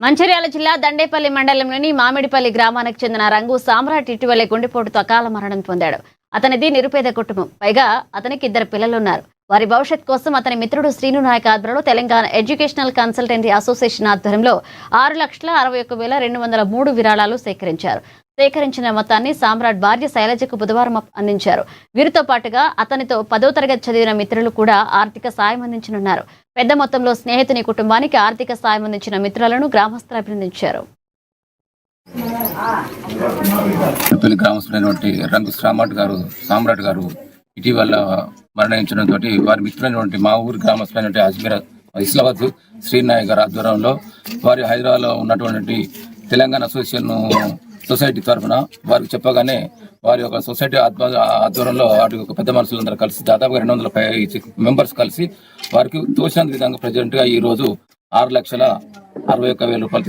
మంచిర్యాల జిల్లా దండేపల్లి మండలంలోని మామిడిపల్లి గ్రామానికి చెందిన రంగు సామ్రాట్ ఇటీవలే గుండెపోటుతో అకాల మరణం పొందాడు. అతనిది నిరుపేద కుటుంబం. పైగా అతనికి 2 పిల్లలున్నారు. వారి భవిష్యత్ కోసం అతని మిత్రుడు శ్రీను నాయక్ ఆధ్వర్యంలో తెలంగాణ ఎడ్యుకేషనల్ కన్సల్టెన్సీ అసోసియేషన్ ఆధ్వర్యంలో 6,61,203 విరాళాలు సేకరించారు. సేకరించిన మొత్తాన్ని సామ్రాట్ భార్య శైలజకు బుధవారం అందించారు. వీరితో పాటుగా అతనితో 10వ తరగతి చదివిన మిత్రులు కూడా ఆర్థిక సాయం అందించనున్నారు. పెద్ద మొత్తంలో స్నేహితుని కుటుంబానికి ఆర్థిక సాయం అందించిన మిత్రులను గ్రామస్తులు అభినందించారు. గ్రామస్తులైనటువంటి రంగు సామ్రాట్ గారు ఇటీవల మరణించడంతో వారి మిత్రులైనటువంటి మా ఊరి గ్రామస్తులైనటువంటి అజ్మీర్ ఇస్లాబాద్ శ్రీనాయక్ గారి ఆధ్వర్యంలో వారి హైదరాబాద్లో ఉన్నటువంటి తెలంగాణ సొసైటీ తరఫున వారికి చెప్పగానే వారి యొక్క సొసైటీ ఆధ్వర్యంలో వాటి యొక్క పెద్ద మనుషులందరూ కలిసి దాదాపుగా 200 మెంబర్స్ కలిసి వారికి తోచినంత విధంగా ప్రెసిడెంట్గా ఈరోజు 6,61,000 రూపాయలు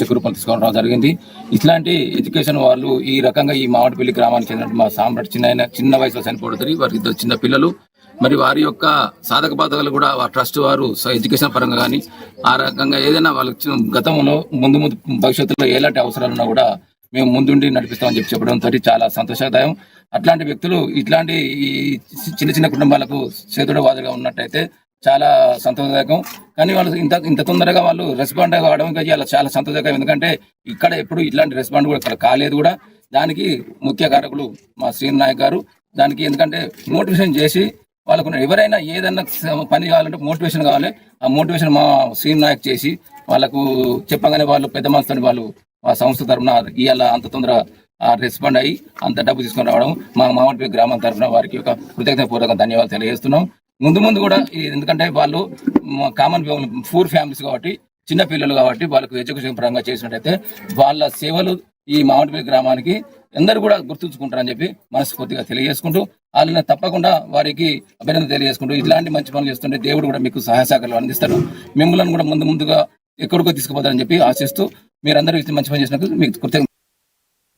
చెక్ రూపాయలు తీసుకోవడం జరిగింది. ఇట్లాంటి ఎడ్యుకేషన్ వాళ్ళు ఈ రకంగా ఈ మామిడిపల్లి గ్రామానికి చెందిన మా సామ్రాట్ చిన్న వయసులో చనిపోతుంది. వారికి 2 చిన్న పిల్లలు. మరి వారి యొక్క సాధక బాధకాలు కూడా వారి ట్రస్ట్ వారు ఎడ్యుకేషన్ పరంగా కానీ ఆ రకంగా ఏదైనా వాళ్ళకి గతంలో ముందు భవిష్యత్తులో ఎలాంటి అవసరాలు ఉన్నా కూడా మేము ముందుండి నడిపిస్తామని చెప్పడంతో చాలా సంతోషదాయం. అట్లాంటి వ్యక్తులు ఇట్లాంటి ఈ చిన్న కుటుంబాలకు చేతుడు వాదుగా ఉన్నట్టయితే చాలా సంతోషదాయకం. కానీ వాళ్ళు ఇంత తొందరగా వాళ్ళు రెస్పాండ్ కావడం చాలా సంతోషదాయకం. ఎందుకంటే ఇక్కడ ఎప్పుడు ఇట్లాంటి రెస్పాండ్ కూడా ఇక్కడ కాలేదు కూడా. దానికి ముఖ్య కారకులు మా శ్రీను నాయక్ గారు. దానికి ఎందుకంటే మోటివేషన్ చేసి వాళ్ళకు ఎవరైనా ఏదన్నా పని కావాలంటే మోటివేషన్ కావాలి. ఆ మోటివేషన్ మా శ్రీను నాయక్ చేసి వాళ్ళకు చెప్పగానే వాళ్ళు పెద్ద మనసుని వాళ్ళు మా సంస్థ తరఫున ఇవాళ అంత తొందరగా రెస్పాండ్ అయ్యి అంత డబ్బు తీసుకొని రావడం మా మామిడిపల్లి గ్రామం తరఫున వారికి ఒక కృతజ్ఞతాపూర్వక ధన్యవాదాలు తెలియజేస్తున్నాం. ముందు కూడా ఎందుకంటే వాళ్ళు కామన్ పూర్ ఫ్యామిలీస్ కాబట్టి చిన్న పిల్లలు కాబట్టి వాళ్ళకు ఎడ్యుకేషన్ పరంగా చేసినట్టయితే వాళ్ళ సేవలు ఈ మామిడిపల్లి గ్రామానికి అందరూ కూడా గుర్తుంచుకుంటారని చెప్పి మనస్ఫూర్తిగా తెలియజేసుకుంటూ వాళ్ళని తప్పకుండా వారికి అభినందన తెలియజేసుకుంటూ ఇట్లాంటి మంచి పనులు చేస్తుంటే దేవుడు కూడా మీకు సహాయ సహకారాలు అందిస్తారు. మిమ్మల్ని కూడా ముందుగా ఎక్కడికో తీసుకుపోతారని చెప్పి ఆశిస్తూ మీరందరూ మంచి పని చేసినందుకు మీకు కృతజ్ఞత.